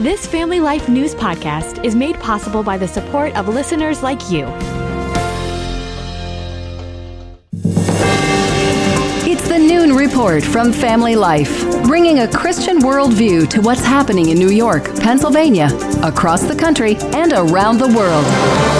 This Family Life News podcast is made possible by the support of listeners like you. It's the Noon Report from Family Life, bringing a Christian worldview to what's happening in New York, Pennsylvania, across the country, and around the world.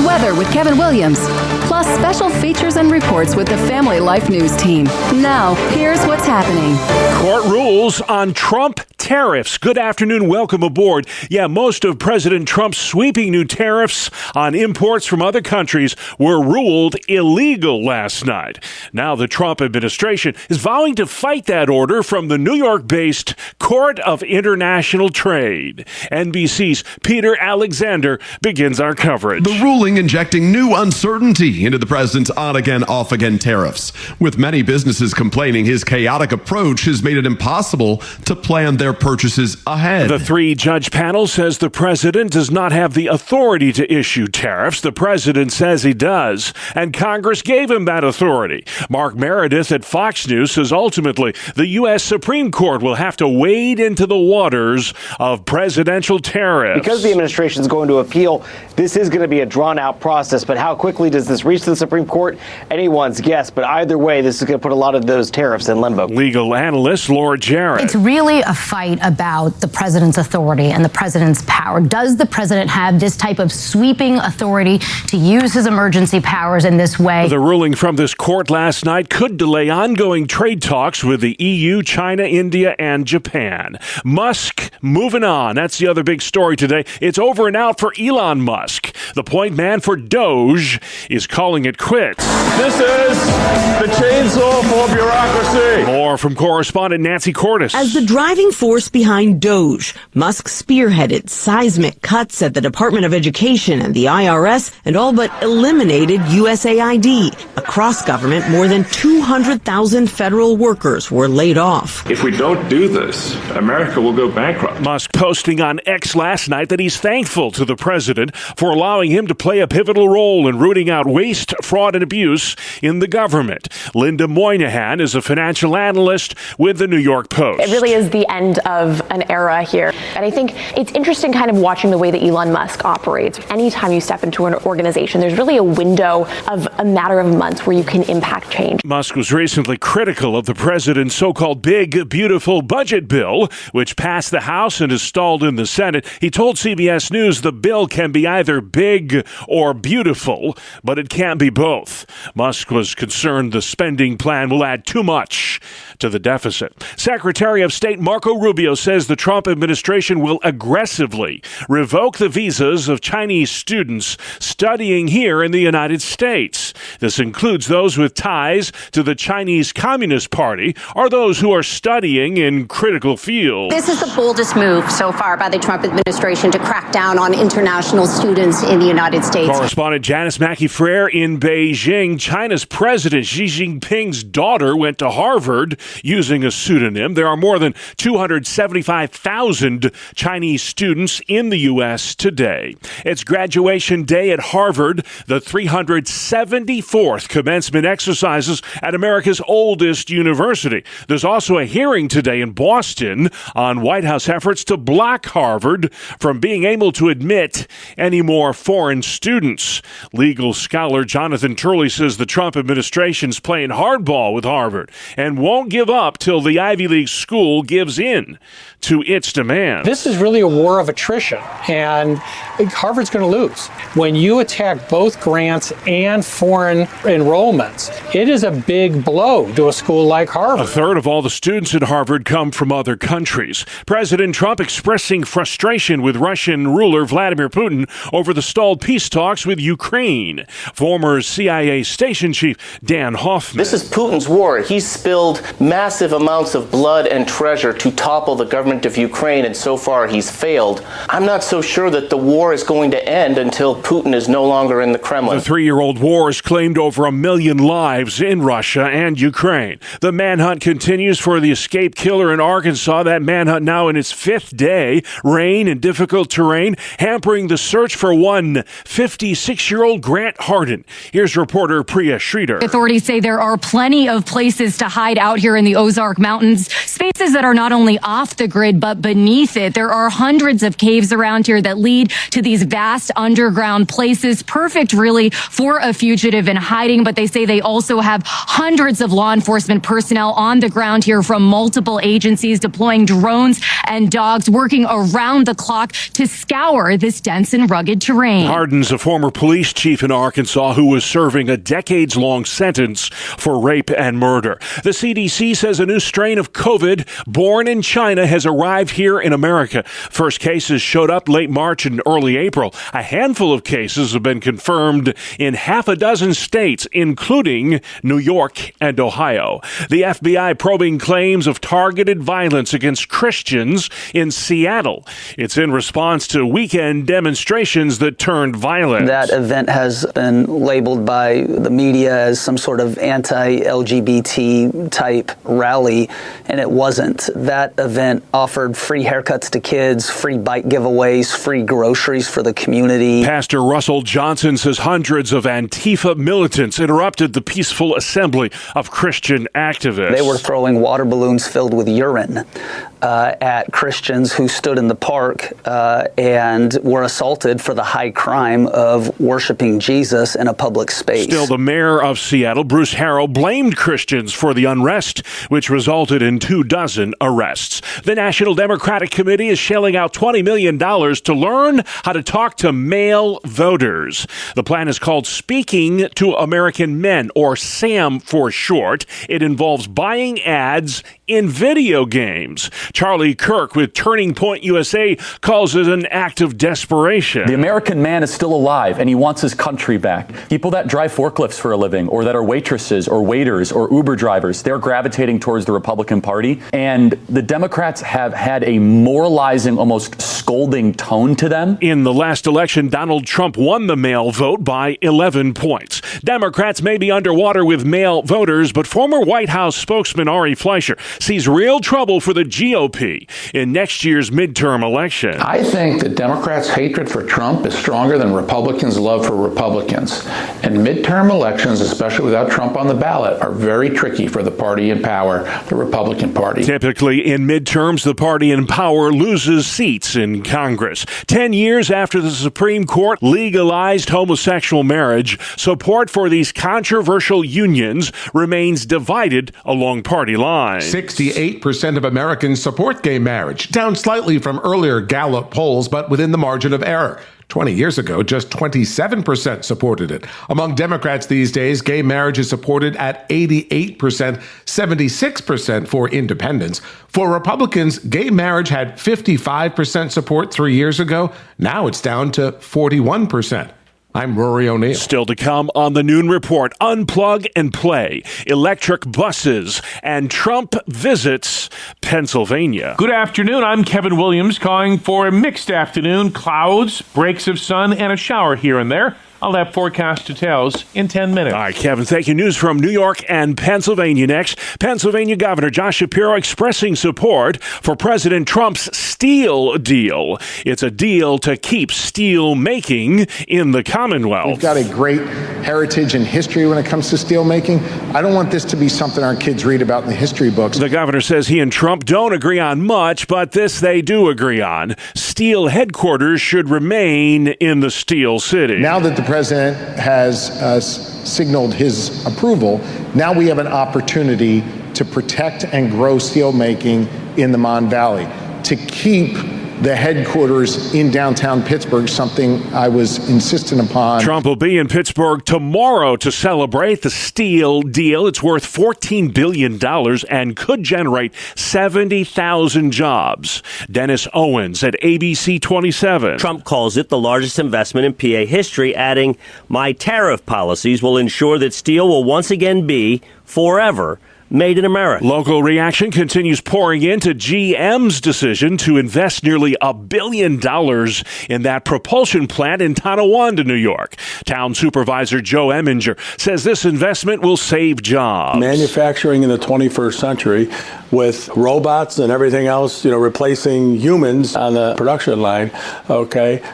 Weather with Kevin Williams, plus special features and reports with the Family Life News team. Now, here's what's happening. Court rules on Trump tariffs. Good afternoon. Welcome aboard. Yeah, most of President Trump's sweeping new tariffs on imports from other countries were ruled illegal last night. Now the Trump administration is vowing to fight that order from the New York-based Court of International Trade. NBC's Peter Alexander begins our coverage. The ruling injecting new uncertainty into the president's on-again, off-again tariffs, with many businesses complaining his chaotic approach has made it impossible to plan their purchases ahead. The three-judge panel says the president does not have the authority to issue tariffs. The president says he does, and Congress gave him that authority. Mark Meredith at Fox News says ultimately the U.S. Supreme Court will have to wade into the waters of presidential tariffs. Because the administration is going to appeal, this is going to be a drawn-out process, but how quickly does this reach the Supreme Court? Anyone's guess, but either way, this is going to put a lot of those tariffs in limbo. Legal analyst Laura Jarrett. It's really a fight about the president's authority and the president's power. Does the president have this type of sweeping authority to use his emergency powers in this way? The ruling from this court last night could delay ongoing trade talks with the EU, China, India, and Japan. Musk moving on. That's the other big story today. It's over and out for Elon Musk. The point man for Doge is calling it quits. This is the chainsaw for bureaucracy. More from correspondent Nancy Cordes. As the driving force behind Doge, Musk spearheaded seismic cuts at the Department of Education and the IRS and all but eliminated USAID. Across government, more than 200,000 federal workers were laid off. If we don't do this, America will go bankrupt. Musk posting on X last night that he's thankful to the president for allowing him to play a pivotal role in rooting out waste, fraud, and abuse in the government. Linda Moynihan is a financial analyst with the New York Post. It really is the end of an era here. And I think it's interesting kind of watching the way that Elon Musk operates. Anytime you step into an organization, there's really a window of a matter of months where you can impact change. Musk was recently critical of the president's so-called big, beautiful budget bill, which passed the House and is stalled in the Senate. He told CBS News the bill can be either big or beautiful, but it can't be both. Musk was concerned the spending plan will add too much to the deficit. Secretary of State Marco Rubio says the Trump administration will aggressively revoke the visas of Chinese students studying here in the United States. This includes those with ties to the Chinese Communist Party or those who are studying in critical fields. This is the boldest move so far by the Trump administration to crack down on international students in the United States. Correspondent Janice Mackey-Frere in Beijing. China's President Xi Jinping's daughter went to Harvard using a pseudonym. There are more than 275,000 Chinese students in the U.S. today. It's graduation day at Harvard, the 374th commencement exercises at America's oldest university. There's also a hearing today in Boston on White House efforts to block Harvard from being able to admit any more foreign students. Legal scholar Jonathan Turley says the Trump administration's playing hardball with Harvard and won't give up till the Ivy League school gives in to its demand. This is really a war of attrition, and Harvard's going to lose. When you attack both grants and foreign enrollments, it is a big blow to a school like Harvard. A third of all the students at Harvard come from other countries. President Trump expressing frustration with Russian ruler Vladimir Putin over the stalled peace talks with Ukraine. Former CIA station chief Dan Hoffman. This is Putin's war. He's spilled massive amounts of blood and treasure to topple the government of Ukraine, and so far he's failed. I'm not so sure that the war is going to end until Putin is no longer in the Kremlin. The 3-year-old war has claimed over 1 million lives in Russia and Ukraine. The manhunt continues for the escaped killer in Arkansas. That manhunt now in its 5th day. Rain and difficult terrain hampering the search for one one 56-year-old Grant Hardin. Here's reporter Priya Sridhar. Authorities say there are plenty of places to hide out here in the Ozark Mountains, spaces that are not only off the grid but beneath it. There are hundreds of caves around here that lead to these vast underground places, perfect really for a fugitive in hiding. But they say they also have hundreds of law enforcement personnel on the ground here from multiple agencies, deploying drones and dogs, working around the clock to scour this dense and rugged terrain. Hardin's a former police chief in Arkansas who was serving a decades-long sentence for rape and murder. The CDC says a new strain of COVID born in China has arrived here in America. First cases showed up late March and early April. A handful of cases have been confirmed in half a dozen states, including New York and Ohio. The FBI probing claims of targeted violence against Christians in Seattle. It's in response to weekend demonstrations that turned violent. That event has been labeled by the media as some sort of anti-LGBT type rally, and it wasn't. That event offered free haircuts to kids, free bike giveaways, free groceries for the community. Pastor Russell Johnson says hundreds of Antifa militants interrupted the peaceful assembly of Christian activists. They were throwing water balloons filled with urine at Christians who stood in the park and were assaulted for the high crime of worshiping Jesus in a public space. Still, the mayor of Seattle, Bruce Harrell, blamed Christians for the unrest, which resulted in 24 arrests. The National Democratic Committee is shelling out $20 million to learn how to talk to male voters. The plan is called Speaking to American Men, or SAM for short. It involves buying ads in video games. Charlie Kirk with Turning Point USA calls it an act of desperation. The American man is still alive, and he wants his country back. People that drive forklifts for a living, or that are waitresses or waiters or Uber drivers, they're gravitating towards the Republican Party. And the Democrats have had a moralizing, almost scolding tone to them. In the last election, Donald Trump won the male vote by 11 points. Democrats may be underwater with male voters, but former White House spokesman Ari Fleischer sees real trouble for the GOP in next year's midterm election. I think that Democrats' hatred for Trump is stronger than Republicans' love for Republicans. And midterm elections, especially without Trump on the ballot, are very tricky for the party in power, the Republican Party. Typically, in midterms, the party in power loses seats in Congress. 10 years after the Supreme Court legalized homosexual marriage, support for these controversial unions remains divided along party lines. 68% of Americans support gay marriage, down slightly from earlier Gallup polls, but within the margin of error. 20 years ago, just 27% supported it. Among Democrats these days, gay marriage is supported at 88%, 76% for independents. For Republicans, gay marriage had 55% support 3 years ago. Now it's down to 41%. I'm Rory O'Neill. Still to come on the Noon Report, unplug and play, electric buses, and Trump visits Pennsylvania. Good afternoon. I'm Kevin Williams, calling for a mixed afternoon. Clouds, breaks of sun, and a shower here and there. I'll have forecast details in 10 minutes. All right, Kevin, thank you. News from New York and Pennsylvania next. Pennsylvania Governor Josh Shapiro expressing support for President Trump's steel deal. It's a deal to keep steel making in the Commonwealth. We've got a great heritage and history when it comes to steel making. I don't want this to be something our kids read about in the history books. The governor says he and Trump don't agree on much, but this they do agree on. Steel headquarters should remain in the Steel City. Now that the president has signaled his approval, now we have an opportunity to protect and grow steelmaking in the Mon Valley, to keep the headquarters in downtown Pittsburgh, something I was insistent upon. Trump will be in Pittsburgh tomorrow to celebrate the steel deal. It's worth $14 billion and could generate 70,000 jobs. Dennis Owens at ABC 27. Trump calls it the largest investment in PA history, adding, "My tariff policies will ensure that steel will once again be, forever, made in America. Local reaction continues pouring into GM's decision to invest nearly $1 billion in that propulsion plant in Tonawanda, New York. Town Supervisor Joe Eminger says this investment will save jobs. Manufacturing in the 21st century with robots and everything else, replacing humans on the production line,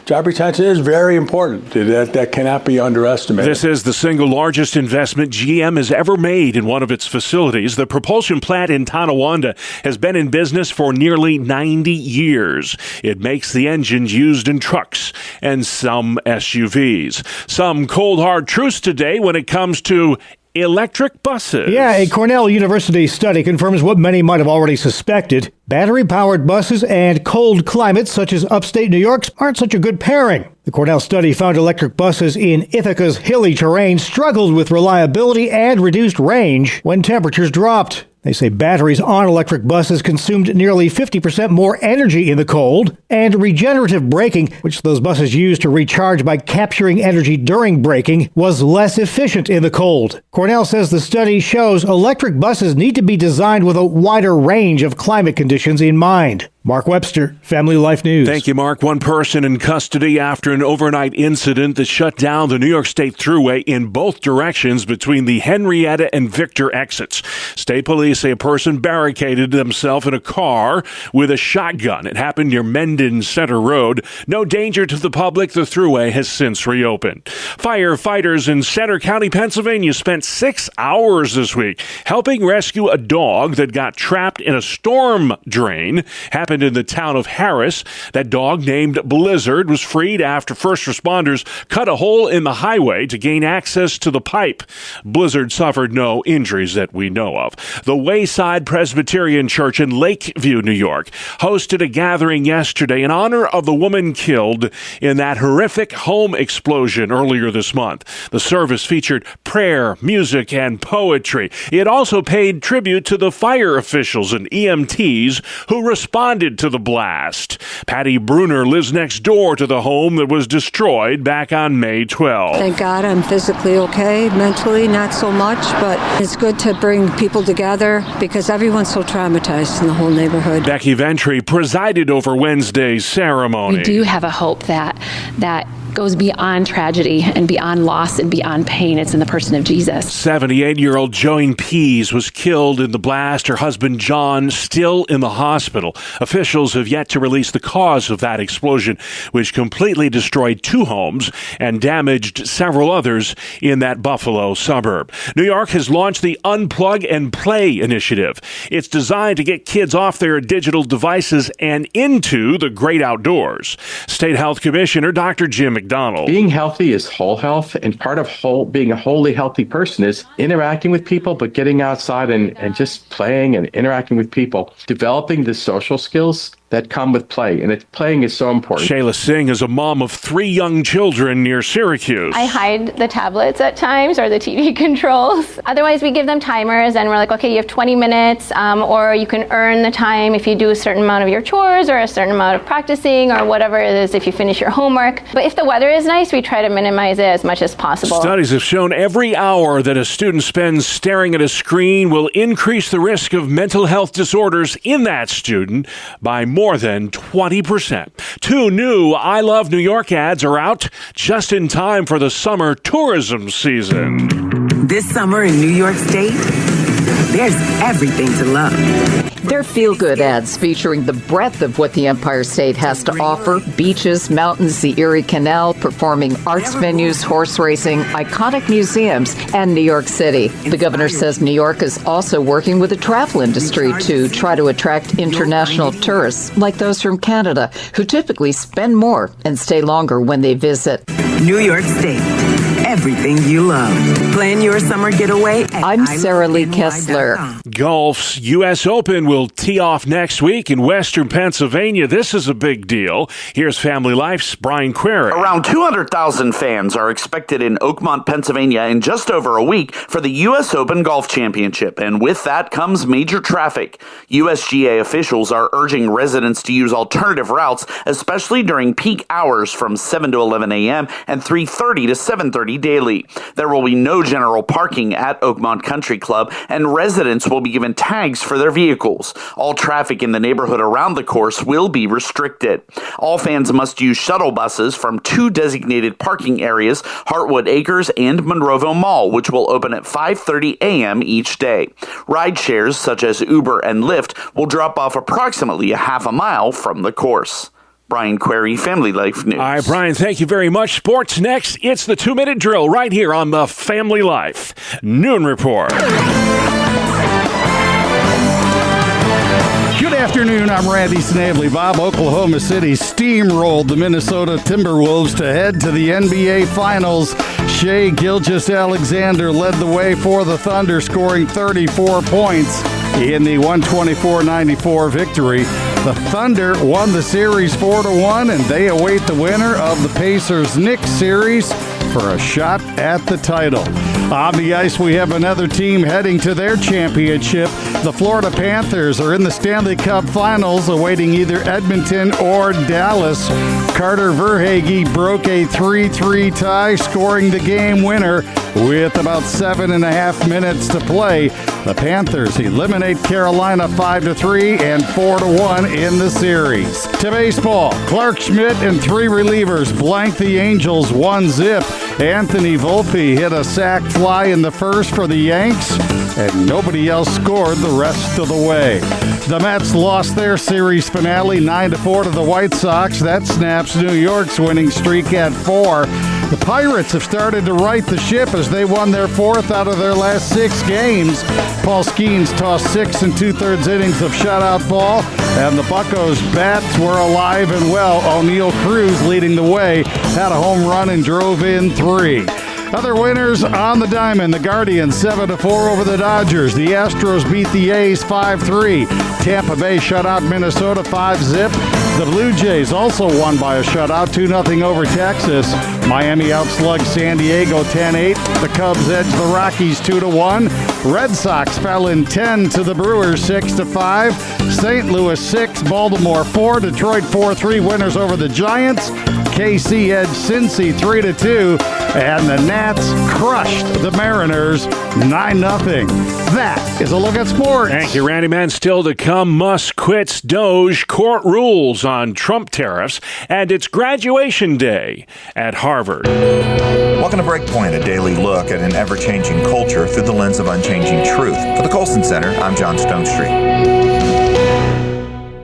job retention is very important. That cannot be underestimated. This is the single largest investment GM has ever made in one of its facilities. The propulsion plant in Tonawanda has been in business for nearly 90 years. It makes the engines used in trucks and some SUVs. Some cold, hard truths today when it comes to electric buses. Yeah, a Cornell University study confirms what many might have already suspected. Battery-powered buses and cold climates such as upstate New York's aren't such a good pairing. The Cornell study found electric buses in Ithaca's hilly terrain struggled with reliability and reduced range when temperatures dropped. They say batteries on electric buses consumed nearly 50% more energy in the cold, and regenerative braking, which those buses use to recharge by capturing energy during braking, was less efficient in the cold. Cornell says the study shows electric buses need to be designed with a wider range of climate conditions in mind. Mark Webster, Family Life News. Thank you, Mark. One person in custody after an overnight incident that shut down the New York State Thruway in both directions between the Henrietta and Victor exits. State police say a person barricaded himself in a car with a shotgun. It happened near Mendon Center Road. No danger to the public. The Thruway has since reopened. Firefighters in Center County, Pennsylvania spent 6 hours this week helping rescue a dog that got trapped in a storm drain. Happened in the town of Harris. That dog, named Blizzard, was freed after first responders cut a hole in the highway to gain access to the pipe. Blizzard suffered no injuries that we know of. The Wayside Presbyterian Church in Lakeview, New York, hosted a gathering yesterday in honor of the woman killed in that horrific home explosion earlier this month. The service featured prayer, music, and poetry. It also paid tribute to the fire officials and EMTs who responded to the blast. Patty Bruner lives next door to the home that was destroyed back on May 12. Thank God I'm physically okay, mentally not so much, but it's good to bring people together because everyone's so traumatized in the whole neighborhood. Becky Ventry presided over Wednesday's ceremony. We do have a hope that goes beyond tragedy and beyond loss and beyond pain. It's in the person of Jesus. 78-year-old Joan Pease was killed in the blast. Her husband, John, still in the hospital. Officials have yet to release the cause of that explosion, which completely destroyed 2 homes and damaged several others in that Buffalo suburb. New York has launched the Unplug and Play initiative. It's designed to get kids off their digital devices and into the great outdoors. State Health Commissioner Dr. Jim McDonald. Being healthy is whole health, and part of being a wholly healthy person is interacting with people, but getting outside and just playing and interacting with people, developing the social skills that come with play, and playing is so important. Shayla Singh is a mom of 3 young children near Syracuse. I hide the tablets at times or the TV controls. Otherwise, we give them timers, and we're like, okay, you have 20 minutes, or you can earn the time if you do a certain amount of your chores or a certain amount of practicing or whatever it is if you finish your homework. But if the weather is nice, we try to minimize it as much as possible. Studies have shown every hour that a student spends staring at a screen will increase the risk of mental health disorders in that student by more than 20%. 2 new I Love New York ads are out just in time for the summer tourism season. This summer in New York State, there's everything to love. They're feel-good ads featuring the breadth of what the Empire State has to offer: beaches, mountains, the Erie Canal, performing arts venues, horse racing, iconic museums, and New York City. The governor says New York is also working with the travel industry to try to attract international tourists, like those from Canada, who typically spend more and stay longer when they visit. New York State. Everything you love. Plan your summer getaway at I'm Sarah Lee Kessler. Golf's U.S. Open will tee off next week in Western Pennsylvania. This is a big deal. Here's Family Life's Brian Query. Around 200,000 fans are expected in Oakmont, Pennsylvania in just over a week for the U.S. Open Golf Championship, and with that comes major traffic. USGA officials are urging residents to use alternative routes, especially during peak hours from 7 to 11 a.m. and 3:30 to 7:30 daily. There will be no general parking at Oakmont Country Club, and residents will be given tags for their vehicles. All traffic in the neighborhood around the course will be restricted. All fans must use shuttle buses from 2 designated parking areas, Heartwood Acres and Monroeville Mall, which will open at 5:30 a.m. each day. Ride shares such as Uber and Lyft will drop off approximately a half a mile from the course. Brian Query, Family Life News. All right, Brian, thank you very much. Sports next. It's the 2-minute drill right here on the Family Life Noon Report. Good afternoon, I'm Randy Snavely. Bob, Oklahoma City steamrolled the Minnesota Timberwolves to head to the NBA Finals. Shai Gilgeous-Alexander led the way for the Thunder, scoring 34 points in the 124-94 victory. The Thunder won the series 4-1, and they await the winner of the Pacers-Knicks series for a shot at the title. On the ice, we have another team heading to their championship. The Florida Panthers are in the Stanley Cup Finals, awaiting either Edmonton or Dallas. Carter Verhaeghe broke a 3-3 tie, scoring the game winner with about 7.5 minutes to play. The Panthers eliminate Carolina 5-3 and 4-1 in the series. To baseball, Clark Schmidt and 3 relievers blanked the Angels 1-0. Anthony Volpe hit a sac fly in the first for the Yanks, and nobody else scored the rest of the way. The Mets lost their series finale 9-4 to the White Sox. That snaps New York's winning streak at 4. The Pirates have started to right the ship as they won their 4th out of their last 6 games. Paul Skeens tossed 6 2/3 innings of shutout ball, and the Buccos' bats were alive and well. O'Neill Cruz leading the way, had a home run and drove in 3. Other winners on the diamond, the Guardians 7-4 over the Dodgers. The Astros beat the A's 5-3. Tampa Bay shut out Minnesota 5-0. The Blue Jays also won by a shutout 2-0 over Texas. Miami outslugged San Diego 10-8. The Cubs edged the Rockies 2-1. Red Sox fell in 10 to the Brewers 6-5. St. Louis 6, Baltimore 4. Detroit 4-3 winners over the Giants. KC edged Cincy 3-2, and the Nats crushed the Mariners 9-0. That is a look at sports. Thank you, Randy. Man, still to come. Musk quits Doge, court rules on Trump tariffs, and it's graduation day at Harvard. Welcome to Breakpoint, a daily look at an ever-changing culture through the lens of unchanging truth. For the Colson Center, I'm John Stonestreet.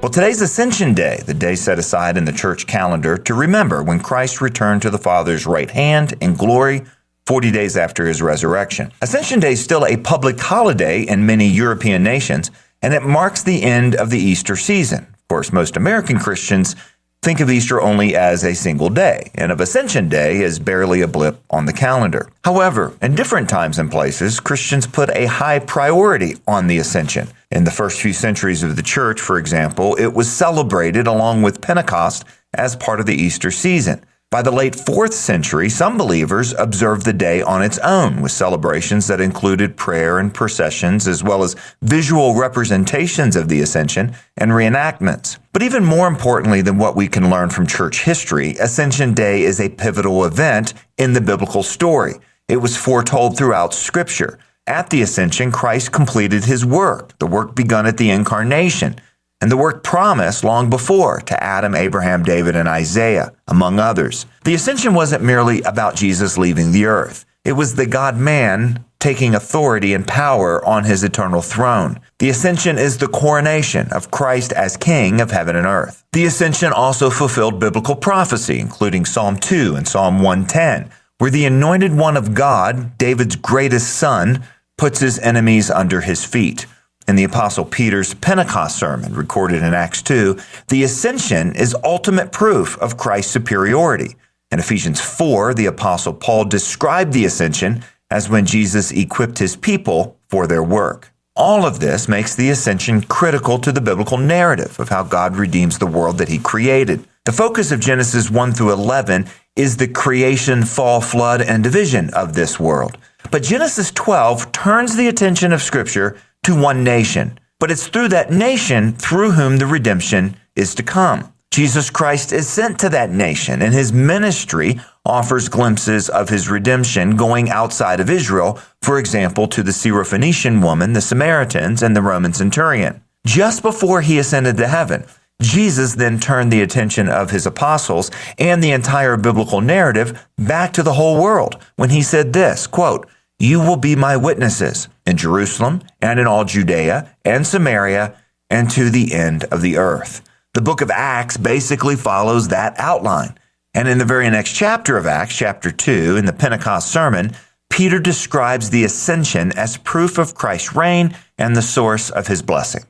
Well, today's Ascension Day, the day set aside in the church calendar to remember when Christ returned to the Father's right hand in glory 40 days after his resurrection. Ascension Day is still a public holiday in many European nations, and it marks the end of the Easter season. Of course, most American Christians think of Easter only as a single day, and of Ascension Day as barely a blip on the calendar. However, in different times and places, Christians put a high priority on the Ascension. In the first few centuries of the church, for example, it was celebrated along with Pentecost as part of the Easter season. By the late 4th century, some believers observed the day on its own, with celebrations that included prayer and processions, as well as visual representations of the Ascension and reenactments. But even more importantly than what we can learn from church history, Ascension Day is a pivotal event in the biblical story. It was foretold throughout Scripture. At the Ascension, Christ completed his work, the work begun at the Incarnation, and the work promised long before to Adam, Abraham, David, and Isaiah, among others. The Ascension wasn't merely about Jesus leaving the earth. It was the God-man taking authority and power on his eternal throne. The Ascension is the coronation of Christ as King of heaven and earth. The Ascension also fulfilled biblical prophecy, including Psalm 2 and Psalm 110, where the anointed one of God, David's greatest son, puts his enemies under his feet. In the Apostle Peter's Pentecost sermon, recorded in Acts 2, the Ascension is ultimate proof of Christ's superiority. In Ephesians 4, the Apostle Paul described the Ascension as when Jesus equipped his people for their work. All of this makes the Ascension critical to the biblical narrative of how God redeems the world that he created. The focus of Genesis 1 through 11 is the creation, fall, flood, and division of this world. But Genesis 12 turns the attention of Scripture to one nation. But it's through that nation through whom the redemption is to come. Jesus Christ is sent to that nation, and his ministry offers glimpses of his redemption going outside of Israel, for example, to the Syrophoenician woman, the Samaritans, and the Roman centurion. Just before he ascended to heaven, Jesus then turned the attention of his apostles and the entire biblical narrative back to the whole world when he said this, quote, "You will be my witnesses in Jerusalem and in all Judea and Samaria and to the end of the earth." The book of Acts basically follows that outline. And in the very next chapter of Acts, chapter 2, in the Pentecost sermon, Peter describes the ascension as proof of Christ's reign and the source of his blessing.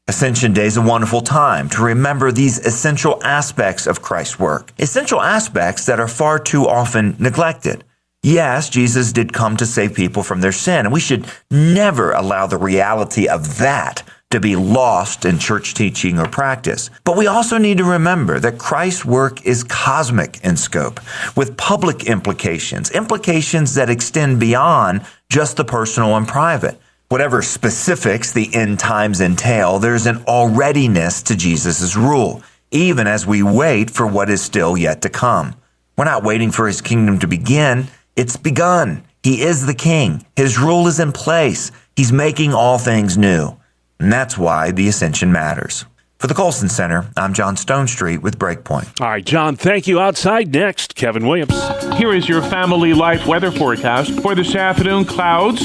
Ascension Day is a wonderful time to remember these essential aspects of Christ's work, essential aspects that are far too often neglected. Yes, Jesus did come to save people from their sin, and we should never allow the reality of that to be lost in church teaching or practice. But we also need to remember that Christ's work is cosmic in scope, with public implications that extend beyond just the personal and private. Whatever specifics the end times entail, there's an alreadiness to Jesus' rule, even as we wait for what is still yet to come. We're not waiting for his kingdom to begin. It's begun. He is the king. His rule is in place. He's making all things new. And that's why the ascension matters. For the Colson Center, I'm John Stonestreet with Breakpoint. All right, John, thank you. Outside next, Kevin Williams. Here is your family life weather forecast for this afternoon. Clouds,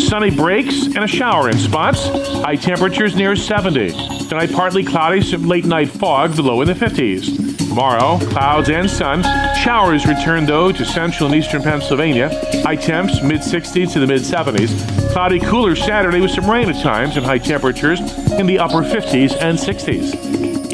sunny breaks, and a shower in spots. High temperatures near 70. Tonight, partly cloudy, some late night fog, the low in the 50s. Tomorrow, clouds and sun. Showers return, though, to central and eastern Pennsylvania. High temps, mid-60s to the mid-70s. Cloudy, cooler Saturday with some rain at times and high temperatures in the upper 50s and 60s.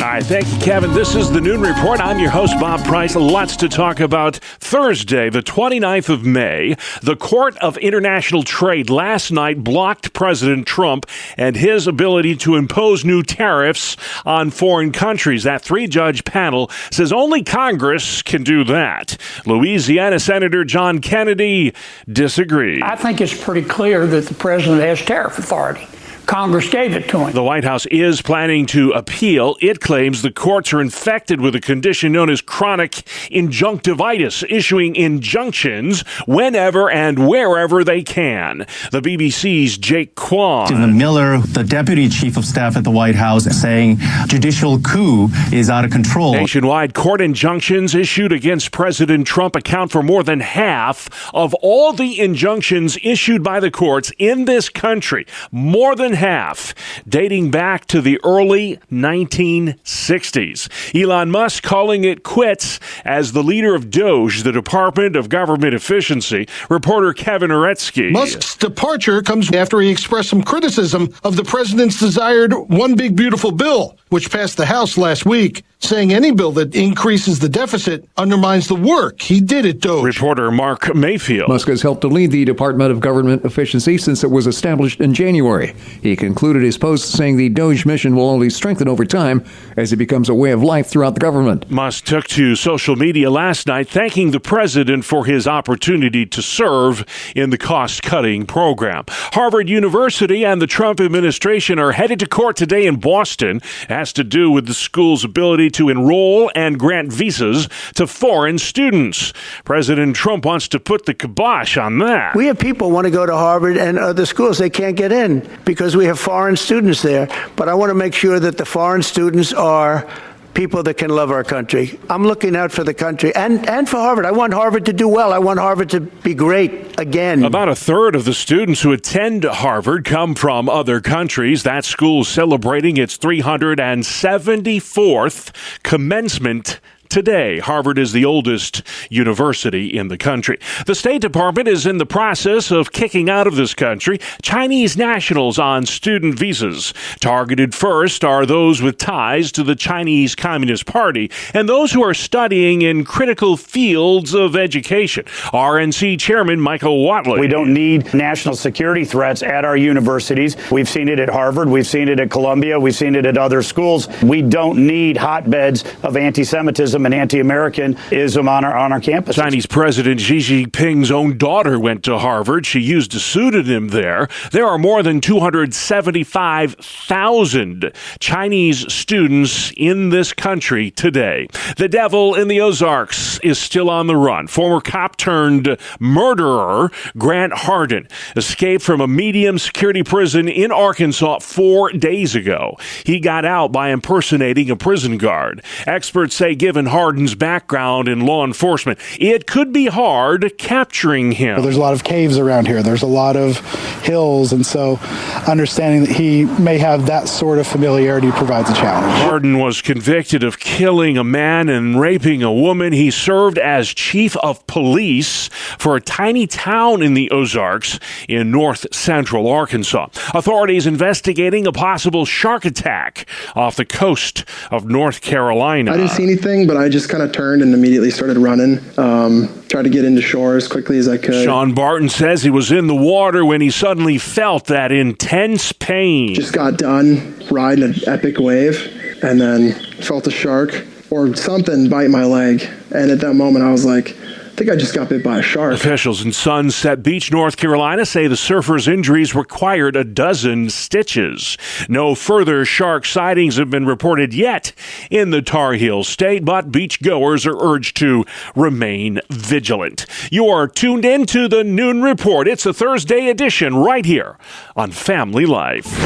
All right, thank you, Kevin. This is the Noon Report. I'm your host, Bob Price. Lots to talk about. Thursday, the 29th of May, the Court of International Trade last night blocked President Trump and his ability to impose new tariffs on foreign countries. That three-judge panel says only Congress can do that. Louisiana Senator John Kennedy disagreed. I think it's pretty clear that the president has tariff authority. Congress gave it to him. The White House is planning to appeal. It claims the courts are infected with a condition known as chronic injunctivitis, issuing injunctions whenever and wherever they can. The BBC's Jake Kwan. Stephen Miller, the deputy chief of staff at the White House, saying judicial coup is out of control. Nationwide court injunctions issued against President Trump account for more than half of all the injunctions issued by the courts in this country. More than half, dating back to the early 1960s. Elon Musk calling it quits as the leader of DOGE, the Department of Government Efficiency. Reporter Kevin Oretsky. Musk's departure comes after he expressed some criticism of the president's desired One Big Beautiful Bill, which passed the House last week, saying any bill that increases the deficit undermines the work he did at DOGE. Reporter Mark Mayfield. Musk has helped to lead the Department of Government Efficiency since it was established in January. He concluded his post saying the DOGE mission will only strengthen over time as it becomes a way of life throughout the government. Musk took to social media last night thanking the president for his opportunity to serve in the cost-cutting program. Harvard University and the Trump administration are headed to court today in Boston. It has to do with the school's ability to enroll and grant visas to foreign students. President Trump wants to put the kibosh on that. We have people who want to go to Harvard and other schools. They can't get in because we have foreign students there. But I want to make sure that the foreign students are people that can love our country. I'm looking out for the country and for Harvard. I want Harvard to do well. I want Harvard to be great again. About a third of the students who attend Harvard come from other countries. That school celebrating its 374th commencement today. Harvard is the oldest university in the country. The State Department is in the process of kicking out of this country Chinese nationals on student visas. Targeted first are those with ties to the Chinese Communist Party and those who are studying in critical fields of education. RNC Chairman Michael Whatley. We don't need national security threats at our universities. We've seen it at Harvard. We've seen it at Columbia. We've seen it at other schools. We don't need hotbeds of anti-Semitism racism and anti-Americanism on our campus. Chinese President Xi Jinping's own daughter went to Harvard. She used a pseudonym there. There are more than 275,000 Chinese students in this country today. The devil in the Ozarks is still on the run. Former cop turned murderer Grant Hardin escaped from a medium security prison in Arkansas 4 days ago. He got out by impersonating a prison guard. Experts say given Hardin's background in law enforcement, it could be hard capturing him. There's a lot of caves around here. There's a lot of hills, and so understanding that he may have that sort of familiarity provides a challenge. Hardin was convicted of killing a man and raping a woman. He served as chief of police for a tiny town in the Ozarks in north central Arkansas. Authorities investigating a possible shark attack off the coast of North Carolina. I didn't see anything, but I just kind of turned and immediately started running. Tried to get into shore as quickly as I could. Sean Barton says he was in the water when he suddenly felt that intense pain. Just got done riding an epic wave and then felt a shark or something bite my leg. And at that moment, I was like, I think I just got bit by a shark. Officials in Sunset Beach, North Carolina say the surfer's injuries required 12 stitches. No further shark sightings have been reported yet in the Tar Heel state, but beachgoers are urged to remain vigilant. You're tuned in to the Noon Report. It's a Thursday edition right here on Family Life.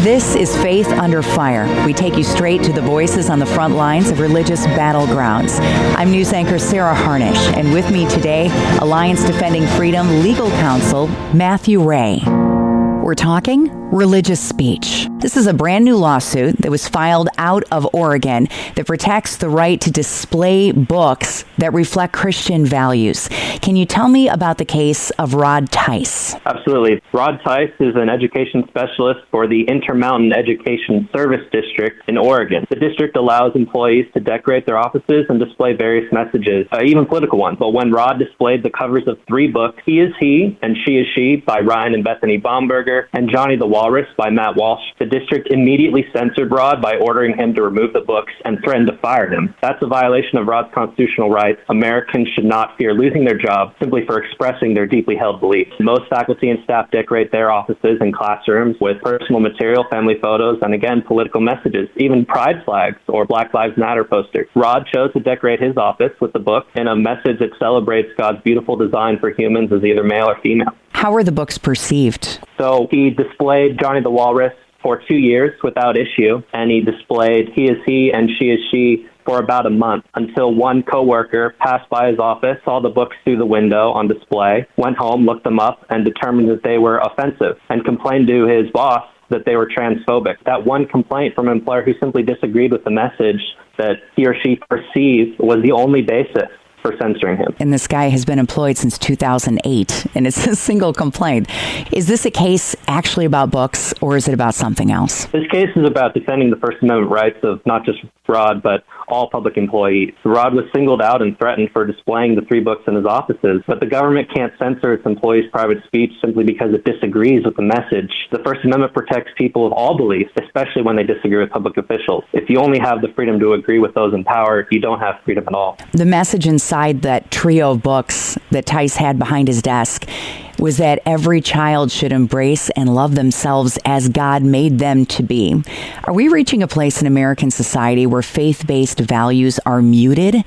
This is Faith Under Fire. We take you straight to the voices on the front lines of religious battlegrounds. I'm news anchor Sarah Harnish, and with me today, Alliance Defending Freedom legal counsel Matthew Ray. We're talking religious speech. This is a brand new lawsuit that was filed out of Oregon that protects the right to display books that reflect Christian values. Can you tell me about the case of Rod Tice? Absolutely. Rod Tice is an education specialist for the Intermountain Education Service District in Oregon. The district allows employees to decorate their offices and display various messages, even political ones. But when Rod displayed the covers of 3 books, He is He and She is She by Ryan and Bethany Baumberger and Johnny the Walrus by Matt Walsh, the district immediately censored Rod by ordering him to remove the books and threatened to fire him. That's a violation of Rod's constitutional rights. Americans should not fear losing their job simply for expressing their deeply held beliefs. Most faculty and staff decorate their offices and classrooms with personal material, family photos, and again, political messages, even pride flags or Black Lives Matter posters. Rod chose to decorate his office with the book in a message that celebrates God's beautiful design for humans as either male or female. How were the books perceived? So he displayed Johnny the Walrus for 2 years without issue, and he displayed He is He and She is She for about a month until one coworker passed by his office, saw the books through the window on display, went home, looked them up, and determined that they were offensive and complained to his boss that they were transphobic. That one complaint from an employer who simply disagreed with the message that he or she perceived was the only basis for censoring him. And this guy has been employed since 2008, and it's a single complaint. Is this a case actually about books, or is it about something else? This case is about defending the First Amendment rights of not just Rod, but all public employees. Rod was singled out and threatened for displaying the 3 books in his offices, but the government can't censor its employees' private speech simply because it disagrees with the message. The First Amendment protects people of all beliefs, especially when they disagree with public officials. If you only have the freedom to agree with those in power, you don't have freedom at all. The message inside that trio of books that Tice had behind his desk was that every child should embrace and love themselves as God made them to be. Are we reaching a place in American society where faith-based values are muted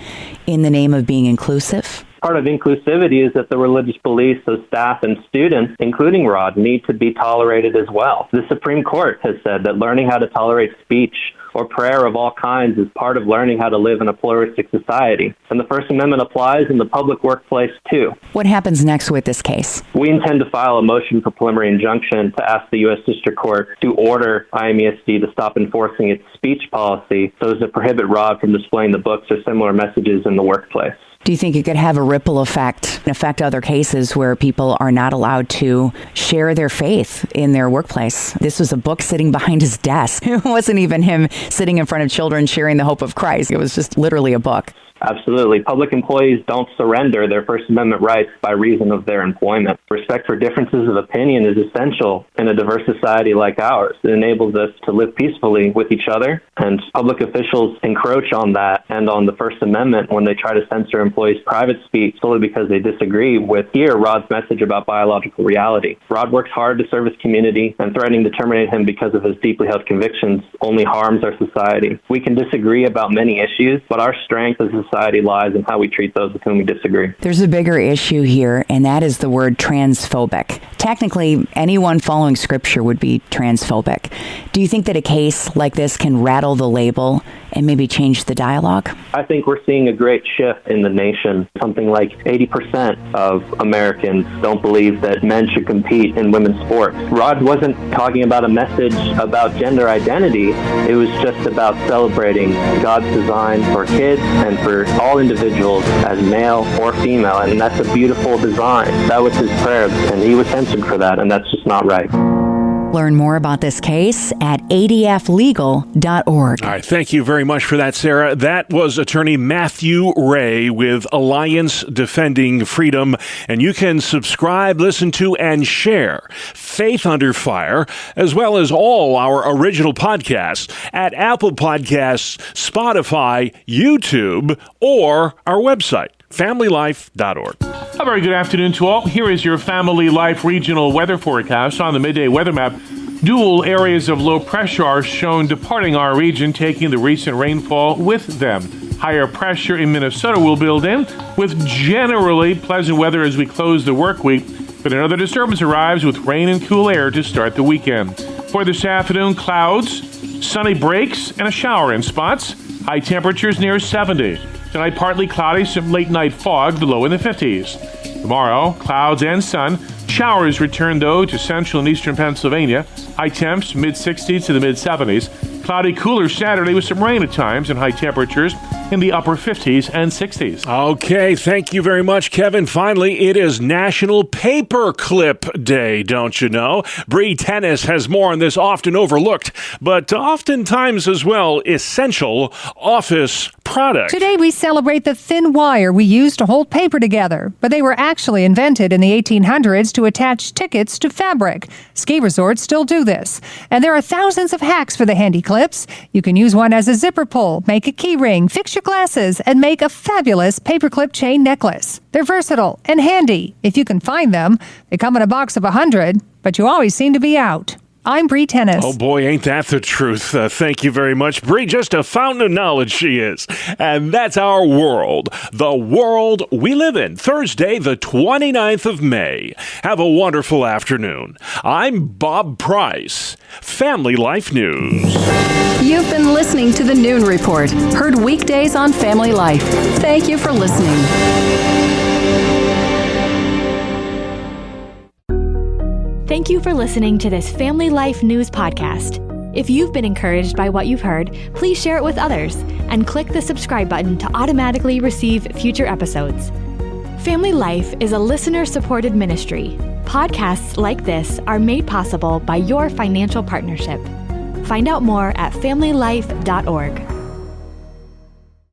in the name of being inclusive? Part of inclusivity is that the religious beliefs of staff and students, including Rod, need to be tolerated as well. The Supreme Court has said that learning how to tolerate speech or prayer of all kinds is part of learning how to live in a pluralistic society. And the First Amendment applies in the public workplace, too. What happens next with this case? We intend to file a motion for preliminary injunction to ask the U.S. District Court to order IMESD to stop enforcing its speech policy so as to prohibit Rod from displaying the books or similar messages in the workplace. Do you think it could have a ripple effect and affect other cases where people are not allowed to share their faith in their workplace? This was a book sitting behind his desk. It wasn't even him sitting in front of children sharing the hope of Christ. It was just literally a book. Absolutely. Public employees don't surrender their First Amendment rights by reason of their employment. Respect for differences of opinion is essential in a diverse society like ours. It enables us to live peacefully with each other, and public officials encroach on that and on the First Amendment when they try to censor employees' private speech solely because they disagree with Rod's message about biological reality. Rod works hard to serve his community, and threatening to terminate him because of his deeply held convictions only harms our society. We can disagree about many issues, but our strength as a society lies in how we treat those with whom we disagree. There's a bigger issue here, and that is the word transphobic. Technically, anyone following scripture would be transphobic. Do you think that a case like this can rattle the label and maybe change the dialogue? I think we're seeing a great shift in the nation. Something like 80% of Americans don't believe that men should compete in women's sports. Rod wasn't talking about a message about gender identity. It was just about celebrating God's design for kids and for all individuals as male or female, and that's a beautiful design. That was his prayer, and he was censored for that, and that's just not right. Learn more about this case at adflegal.org. All right, thank you very much for that, Sarah. That was attorney Matthew Ray with Alliance Defending Freedom. And you can subscribe, listen to, and share Faith Under Fire, as well as all our original podcasts at Apple Podcasts, Spotify, YouTube, or our website, familylife.org. A very good afternoon to all. Here is your Family Life regional weather forecast on the midday weather map. Dual areas of low pressure are shown departing our region, taking the recent rainfall with them. Higher pressure in Minnesota will build in, with generally pleasant weather as we close the work week. But another disturbance arrives with rain and cool air to start the weekend. For this afternoon, clouds, sunny breaks, and a shower in spots. High temperatures near 70. Tonight, partly cloudy, some late-night fog, the low in the 50s. Tomorrow, clouds and sun. Showers return, though, to central and eastern Pennsylvania. High temps, mid-60s to the mid-70s. Cloudy, cooler Saturday with some rain at times and high temperatures in the upper 50s and 60s. Okay, thank you very much, Kevin. Finally, it is National Paperclip Day, don't you know? Bree Tennis has more on this often overlooked, but oftentimes as well, essential office product. Today we celebrate the thin wire we use to hold paper together, but they were actually invented in the 1800s to attach tickets to fabric. Ski resorts still do this. And there are thousands of hacks for the handy clips. You can use one as a zipper pull, make a key ring, fix your glasses, and make a fabulous paperclip chain necklace. They're versatile and handy. If you can find them, they come in a box of 100, but you always seem to be out. I'm Bree Tennis. Oh boy, ain't that the truth. Thank you very much, Bree. Just a fountain of knowledge she is. And that's our world, the world we live in. Thursday, the 29th of May. Have a wonderful afternoon. I'm Bob Price, Family Life News. You've been listening to the Noon Report, heard weekdays on Family Life. Thank you for listening. Thank you for listening to this Family Life News podcast. If you've been encouraged by what you've heard, please share it with others and click the subscribe button to automatically receive future episodes. Family Life is a listener-supported ministry. Podcasts like this are made possible by your financial partnership. Find out more at familylife.org.